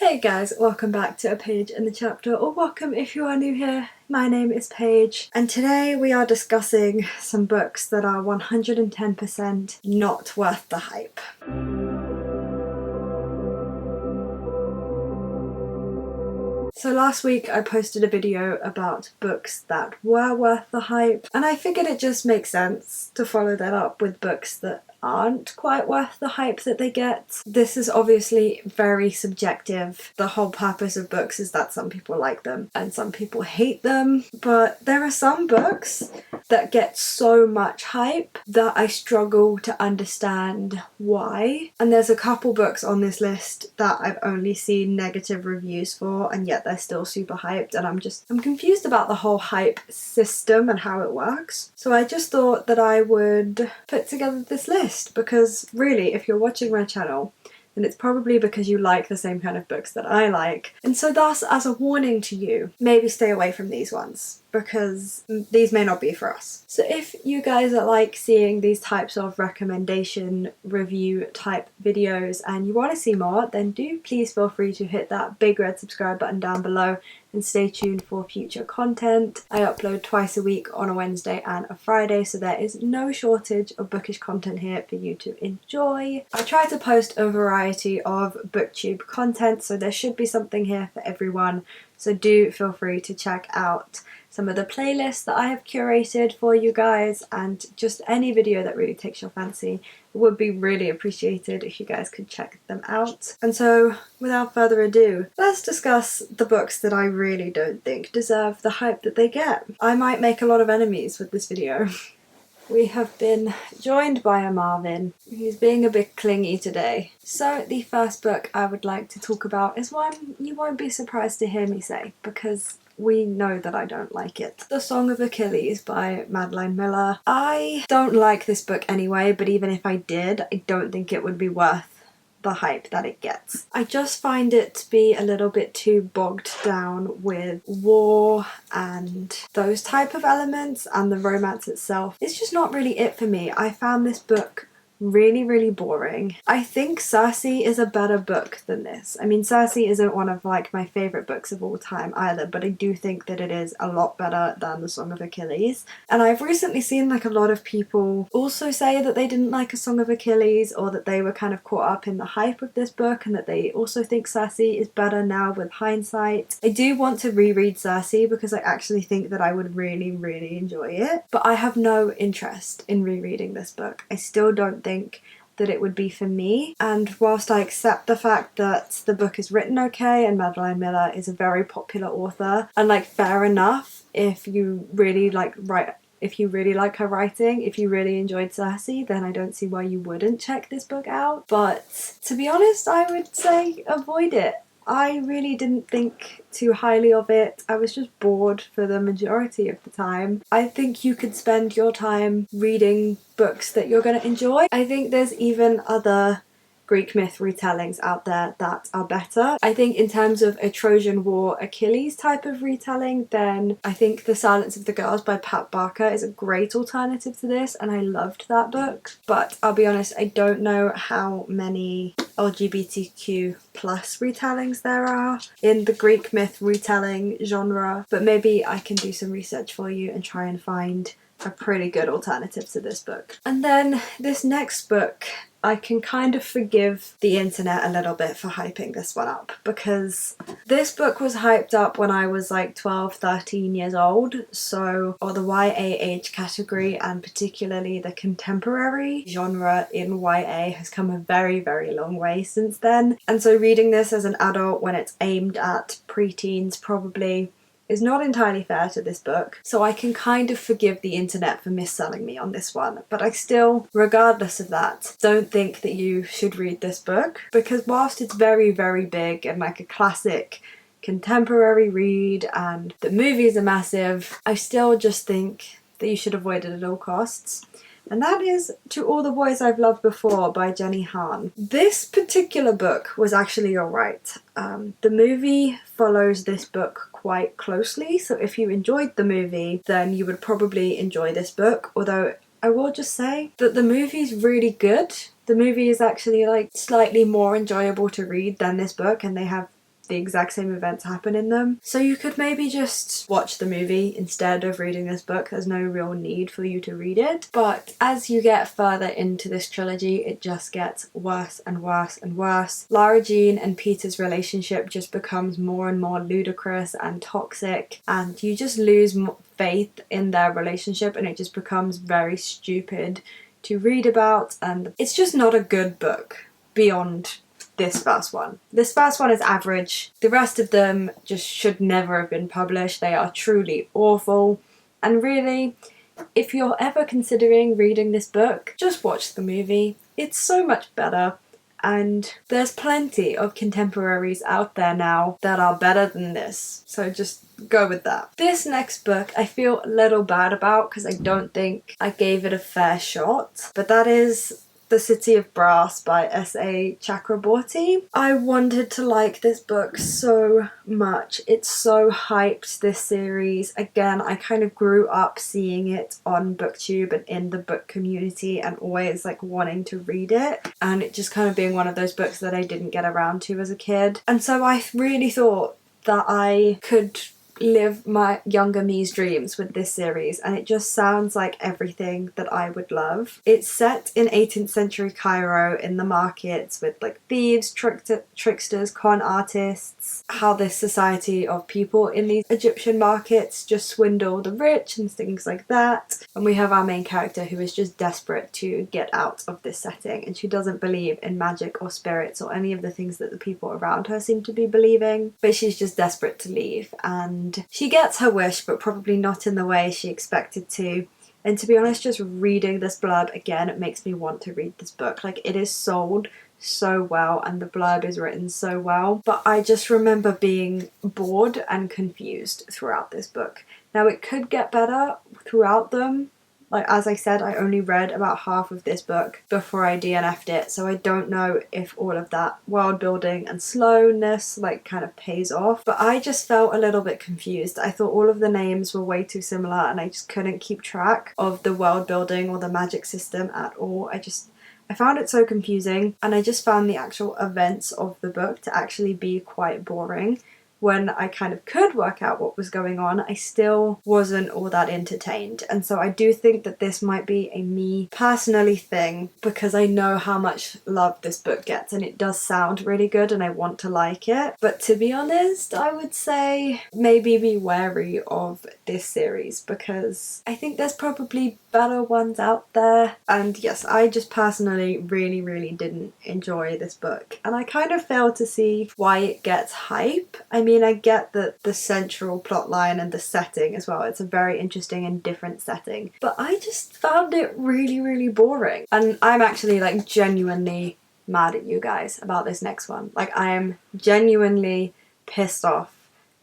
Hey guys, welcome back to A Page in the Chapter, or welcome if you are new here. My name is Paige, and today we are discussing some books that are 110% not worth the hype. So last week I posted a video about books that were worth the hype, and I figured it just makes sense to follow that up with books that aren't quite worth the hype that they get. This is obviously very subjective. The whole purpose of books is that some people like them and some people hate them, but there are some books that get so much hype that I struggle to understand why. And there's a couple books on this list that I've only seen negative reviews for, and yet they're still super hyped, and I'm confused about the whole hype system and how it works. So I just thought that I would put together this list, because really, if you're watching my channel, then it's probably because you like the same kind of books that I like. And so thus, as a warning to you, maybe stay away from these ones, because these may not be for us. So if you guys are like seeing these types of recommendation review type videos and you want to see more, then do please feel free to hit that big red subscribe button down below and stay tuned for future content. I upload twice a week on a Wednesday and a Friday, so there is no shortage of bookish content here for you to enjoy. I try to post a variety of booktube content, so there should be something here for everyone. So do feel free to check out some of the playlists that I have curated for you guys, and just any video that really takes your fancy. It would be really appreciated if you guys could check them out. And so, without further ado, let's discuss the books that I really don't think deserve the hype that they get. I might make a lot of enemies with this video. We have been joined by a Marvin. He's being a bit clingy today. So the first book I would like to talk about is one you won't be surprised to hear me say, because we know that I don't like it. The Song of Achilles by Madeline Miller. I don't like this book anyway, but even if I did, I don't think it would be worth the hype that it gets. I just find it to be a little bit too bogged down with war and those type of elements, and the romance itself is just not really it for me. I found this book really boring. I think Circe is a better book than this. I mean, Circe isn't one of like my favourite books of all time either, but I do think that it is a lot better than The Song of Achilles. And I've recently seen like a lot of people also say that they didn't like A Song of Achilles, or that they were kind of caught up in the hype of this book and that they also think Circe is better now with hindsight. I do want to reread Circe because I actually think that I would really enjoy it, but I have no interest in rereading this book. I still don't think that it would be for me. And whilst I accept the fact that the book is written okay and Madeline Miller is a very popular author, and like fair enough if you really like her writing, if you really enjoyed Circe, then I don't see why you wouldn't check this book out. But to be honest, I would say avoid it. I really didn't think too highly of it. I was just bored for the majority of the time. I think you could spend your time reading books that you're going to enjoy. I think there's even other Greek myth retellings out there that are better. I think in terms of a Trojan War Achilles type of retelling, then I think The Silence of the Girls by Pat Barker is a great alternative to this, and I loved that book. But I'll be honest, I don't know how many LGBTQ plus retellings there are in the Greek myth retelling genre, but maybe I can do some research for you and try and find a pretty good alternative to this book. And then this next book, I can kind of forgive the internet a little bit for hyping this one up, because this book was hyped up when I was like 12-13 years old, or the YA age category, and particularly the contemporary genre in YA has come a very long way since then. And so reading this as an adult when it's aimed at preteens probably is not entirely fair to this book, so I can kind of forgive the internet for mis-selling me on this one. But I still, regardless of that, don't think that you should read this book, because whilst it's very big and like a classic contemporary read and the movies are massive, I still just think that you should avoid it at all costs. And that is To All the Boys I've Loved Before by Jenny Han. This particular book was actually alright. The movie follows this book quite closely, so if you enjoyed the movie, then you would probably enjoy this book, although I will just say that the movie's really good. The movie is actually like slightly more enjoyable to read than this book, and they have the exact same events happen in them. So you could maybe just watch the movie instead of reading this book. There's no real need for you to read it. But as you get further into this trilogy, it just gets worse and worse and worse. Lara Jean and Peter's relationship just becomes more and more ludicrous and toxic, and you just lose faith in their relationship, and it just becomes very stupid to read about, and it's just not a good book beyond this first one. This first one is average. The rest of them just should never have been published. They are truly awful. And really, if you're ever considering reading this book, just watch the movie. It's so much better. And there's plenty of contemporaries out there now that are better than this. So just go with that. This next book I feel a little bad about because I don't think I gave it a fair shot. But that is The City of Brass by S.A. Chakraborty. I wanted to like this book so much. It's so hyped, this series. Again, I kind of grew up seeing it on BookTube and in the book community and always like wanting to read it. And it just kind of being one of those books that I didn't get around to as a kid. And so I really thought that I could live my younger me's dreams with this series, and it just sounds like everything that I would love. It's set in 18th century Cairo in the markets with like thieves, tricksters, con artists, how this society of people in these Egyptian markets just swindle the rich and things like that. And we have our main character who is just desperate to get out of this setting, and she doesn't believe in magic or spirits or any of the things that the people around her seem to be believing, but she's just desperate to leave. And she gets her wish, but probably not in the way she expected to. And to be honest, just reading this blurb again, it makes me want to read this book. Like, it is sold so well and the blurb is written so well. But I just remember being bored and confused throughout this book. Now, it could get better throughout them. Like, as I said, I only read about half of this book before I DNF'd it, so I don't know if all of that world building and slowness like kind of pays off. But I just felt a little bit confused. I thought all of the names were way too similar and I just couldn't keep track of the world building or the magic system at all. I found it so confusing, and I just found the actual events of the book to actually be quite boring. When I kind of could work out what was going on, I still wasn't all that entertained. And so I do think that this might be a me personally thing, because I know how much love this book gets and it does sound really good and I want to like it. But to be honest, I would say maybe be wary of this series, because I think there's probably better ones out there. And yes, I just personally really didn't enjoy this book, and I kind of failed to see why it gets hype. I mean, I get that the central plot line and the setting as well, it's a very interesting and different setting, but I just found it really boring. And I'm actually like genuinely mad at you guys about this next one. Like, I am genuinely pissed off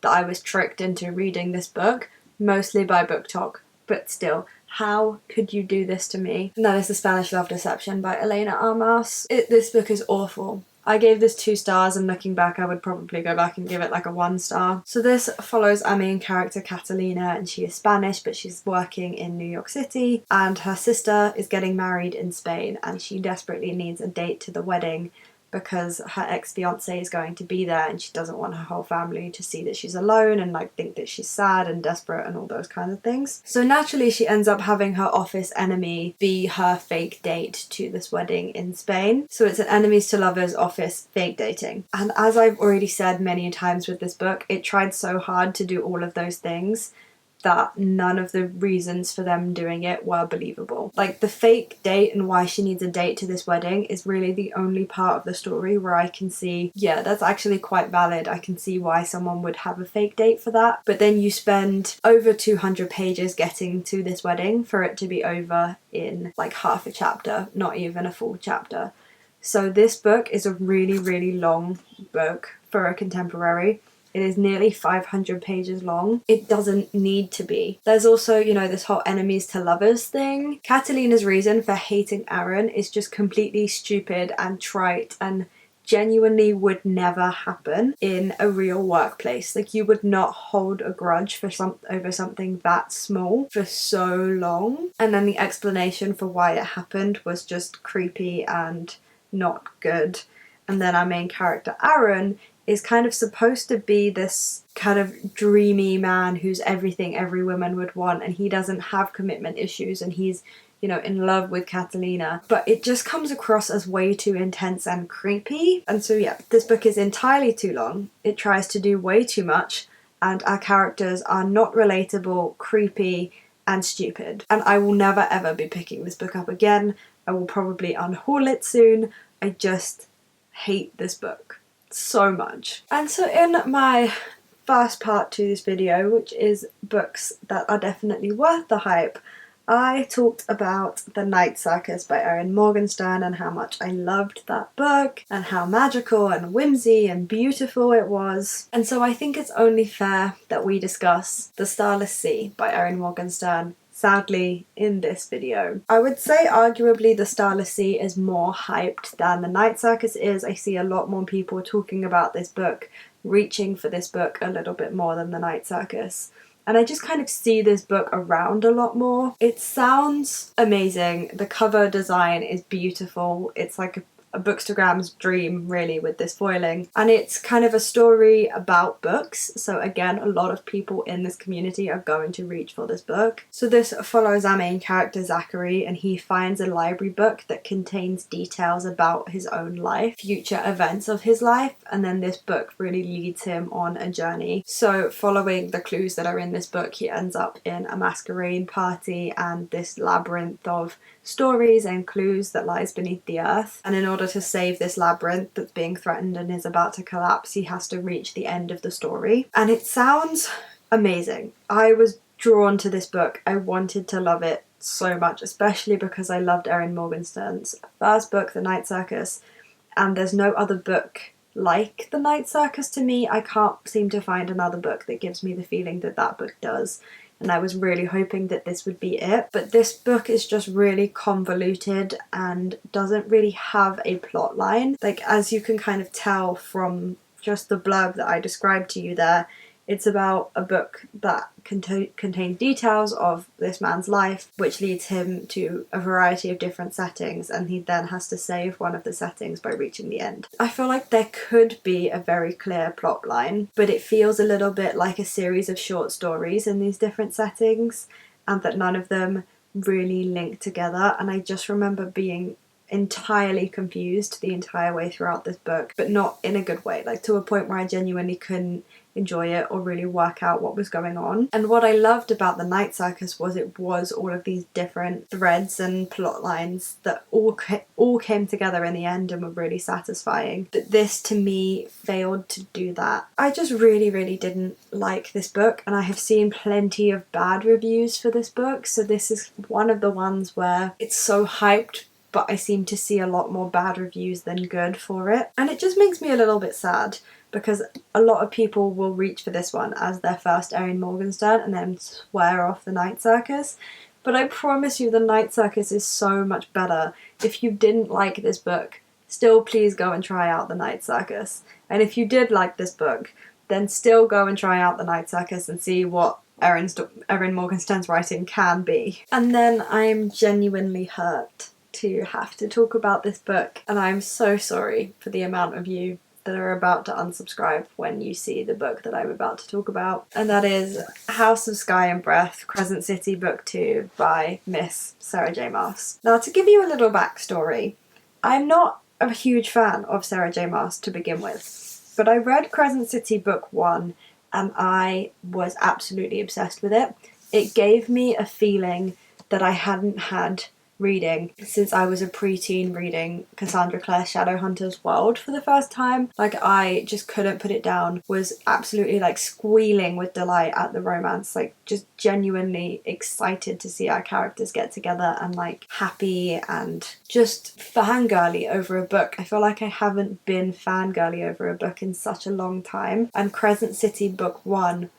that I was tricked into reading this book, mostly by Book Talk, but still, how could you do this to me? And that is The Spanish Love Deception by Elena Armas. This book is awful. I gave this 2 stars, and looking back I would probably go back and give it like a 1 star. So this follows our main character Catalina, and she is Spanish but she's working in New York City, and her sister is getting married in Spain and she desperately needs a date to the wedding because her ex-fiance is going to be there and she doesn't want her whole family to see that she's alone and like think that she's sad and desperate and all those kinds of things. So naturally she ends up having her office enemy be her fake date to this wedding in Spain. So it's an enemies to lovers office fake dating. And as I've already said many times with this book, it tried so hard to do all of those things that none of the reasons for them doing it were believable. Like, the fake date and why she needs a date to this wedding is really the only part of the story where I can see, yeah, that's actually quite valid. I can see why someone would have a fake date for that. But then you spend over 200 pages getting to this wedding for it to be over in like half a chapter, not even a full chapter. So this book is a really long book for a contemporary. It is nearly 500 pages long. It doesn't need to be. There's also, you know, this whole enemies to lovers thing. Catalina's reason for hating Aaron is just completely stupid and trite and genuinely would never happen in a real workplace. Like, you would not hold a grudge for over something that small for so long. And then the explanation for why it happened was just creepy and not good. And then our main character Aaron is kind of supposed to be this kind of dreamy man who's everything every woman would want, and he doesn't have commitment issues, and he's, you know, in love with Catalina, but it just comes across as way too intense and creepy. And so yeah, this book is entirely too long. It tries to do way too much, and our characters are not relatable, creepy, and stupid. And I will never ever be picking this book up again. I will probably unhaul it soon. I just hate this book so much. And so in my first part to this video, which is books that are definitely worth the hype, I talked about The Night Circus by Erin Morgenstern and how much I loved that book and how magical and whimsy and beautiful it was. And so I think it's only fair that we discuss The Starless Sea by Erin Morgenstern, sadly, in this video. I would say arguably The Starless Sea is more hyped than The Night Circus is. I see a lot more people talking about this book, reaching for this book a little bit more than The Night Circus. And I just kind of see this book around a lot more. It sounds amazing. The cover design is beautiful. It's like a bookstagram's dream, really, with this foiling. And it's kind of a story about books. So again, a lot of people in this community are going to reach for this book. So this follows our main character, Zachary, and he finds a library book that contains details about his own life, future events of his life, and then this book really leads him on a journey. So following the clues that are in this book, he ends up in a masquerade party and this labyrinth of stories and clues that lies beneath the earth. And in order to save this labyrinth that's being threatened and is about to collapse, he has to reach the end of the story. And it sounds amazing. I was drawn to this book. I wanted to love it so much, especially because I loved Erin Morgenstern's first book, The Night Circus, and there's no other book like The Night Circus to me. I can't seem to find another book that gives me the feeling that that book does. And I was really hoping that this would be it. But this book is just really convoluted and doesn't really have a plot line. Like, as you can kind of tell from just the blurb that I described to you there, it's about a book that contains details of this man's life, which leads him to a variety of different settings, and he then has to save one of the settings by reaching the end. I feel like there could be a very clear plot line, but it feels a little bit like a series of short stories in these different settings, and that none of them really link together. And I just remember being entirely confused the entire way throughout this book, but not in a good way, like to a point where I genuinely couldn't enjoy it or really work out what was going on. And what I loved about The Night Circus was it was all of these different threads and plot lines that all came together in the end and were really satisfying. But this, to me, failed to do that. I just really didn't like this book, and I have seen plenty of bad reviews for this book, so this is one of the ones where it's so hyped, but I seem to see a lot more bad reviews than good for it. And it just makes me a little bit sad, because a lot of people will reach for this one as their first Erin Morgenstern and then swear off The Night Circus. But I promise you, The Night Circus is so much better. If you didn't like this book, still please go and try out The Night Circus. And if you did like this book, then still go and try out The Night Circus and see what Erin Morgenstern's writing can be. And then I'm genuinely hurt to have to talk about this book, and I'm so sorry for the amount of you that are about to unsubscribe when you see the book that I'm about to talk about, and that is House of Sky and Breath, Crescent City Book 2 by Miss Sarah J. Maas. Now, to give you a little backstory, I'm not a huge fan of Sarah J. Maas to begin with, but I read Crescent City Book 1 and I was absolutely obsessed with it. It gave me a feeling that I hadn't had reading since I was a preteen, reading Cassandra Clare Shadowhunter's World for the first time. Like, I just couldn't put it down, was absolutely like squealing with delight at the romance, like just genuinely excited to see our characters get together and like happy and just fangirly over a book. I feel like I haven't been fangirly over a book in such a long time, and Crescent City Book 1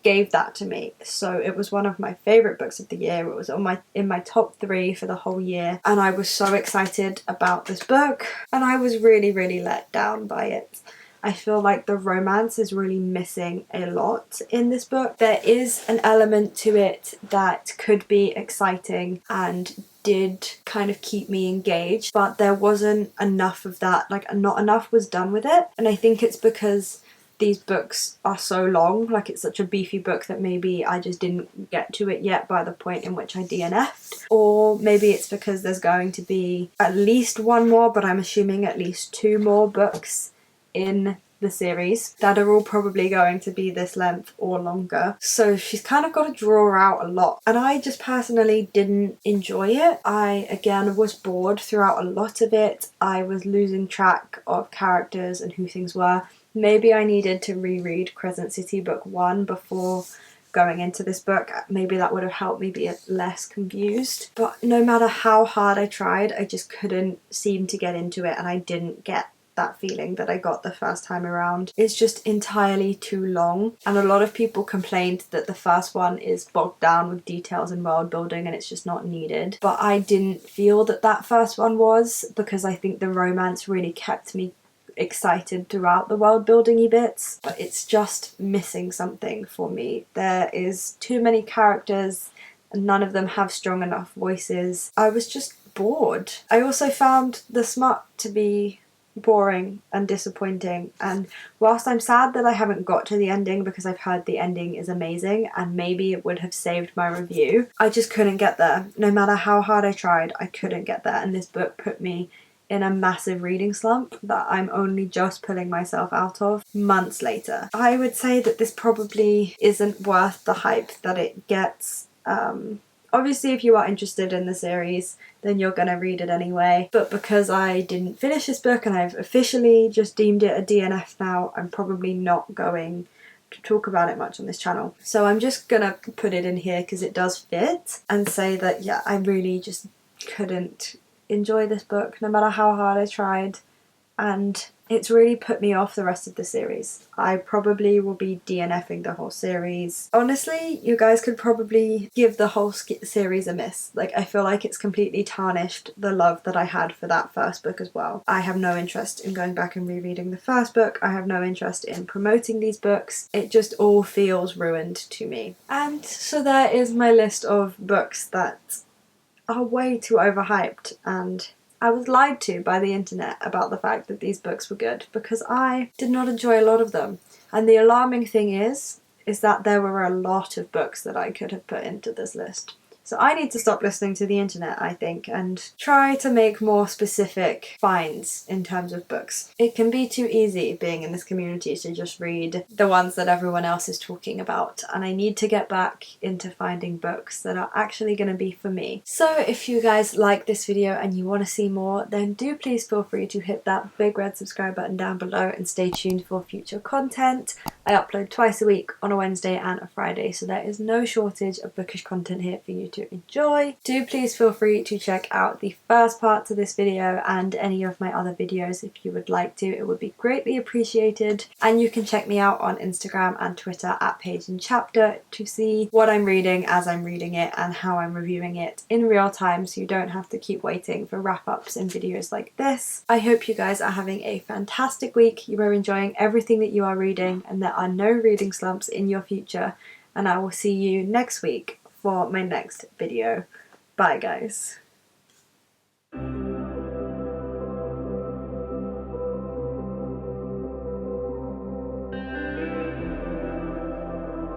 gave that to me. So it was one of my favourite books of the year. It was in my top 3 for the whole year, and I was so excited about this book, and I was really let down by it. I feel like the romance is really missing a lot in this book. There is an element to it that could be exciting and did kind of keep me engaged, but there wasn't enough of that, like not enough was done with it. And I think it's because these books are so long, like it's such a beefy book that maybe I just didn't get to it yet by the point in which I DNF'd. Or maybe it's because there's going to be at least one more, but I'm assuming at least 2 more books in the series that are all probably going to be this length or longer. So she's kind of got to draw out a lot. And I just personally didn't enjoy it. I, again, was bored throughout a lot of it. I was losing track of characters and who things were. Maybe I needed to reread Crescent City Book 1 before going into this book. Maybe that would have helped me be less confused. But no matter how hard I tried, I just couldn't seem to get into it, and I didn't get that feeling that I got the first time around. It's just entirely too long, and a lot of people complained that the first one is bogged down with details and world building and it's just not needed. But I didn't feel that that first one was, because I think the romance really kept me excited throughout the world building-y bits, but it's just missing something for me. There is too many characters and none of them have strong enough voices. I was just bored. I also found the smut to be boring and disappointing, and whilst I'm sad that I haven't got to the ending because I've heard the ending is amazing and maybe it would have saved my review, I just couldn't get there. No matter how hard I tried, I couldn't get there, and this book put me in a massive reading slump that I'm only just pulling myself out of months later. I would say that this probably isn't worth the hype that it gets. Obviously, if you are interested in the series, then you're gonna read it anyway. But because I didn't finish this book and I've officially just deemed it a DNF now, I'm probably not going to talk about it much on this channel. So I'm just gonna put it in here because it does fit, and say that, yeah, I really just couldn't enjoy this book no matter how hard I tried, and it's really put me off the rest of the series. I probably will be DNFing the whole series. Honestly, you guys could probably give the whole series a miss. Like, I feel like it's completely tarnished the love that I had for that first book as well. I have no interest in going back and rereading the first book. I have no interest in promoting these books. It just all feels ruined to me. And so there is my list of books that are way too overhyped, and I was lied to by the internet about the fact that these books were good because I did not enjoy a lot of them. And the alarming thing is that there were a lot of books that I could have put into this list. So I need to stop listening to the internet, I think, and try to make more specific finds in terms of books. It can be too easy being in this community to just read the ones that everyone else is talking about, and I need to get back into finding books that are actually going to be for me. So if you guys like this video and you want to see more, then do please feel free to hit that big red subscribe button down below and stay tuned for future content. I upload twice a week on a Wednesday and a Friday, so there is no shortage of bookish content here for you to enjoy. Do please feel free to check out the first part to this video and any of my other videos if you would like to. It would be greatly appreciated. And you can check me out on Instagram and Twitter at Page and Chapter to see what I'm reading as I'm reading it and how I'm reviewing it in real time, so you don't have to keep waiting for wrap-ups in videos like this. I hope you guys are having a fantastic week, you are enjoying everything that you are reading, and there are no reading slumps in your future, and I will see you next week for my next video. Bye guys.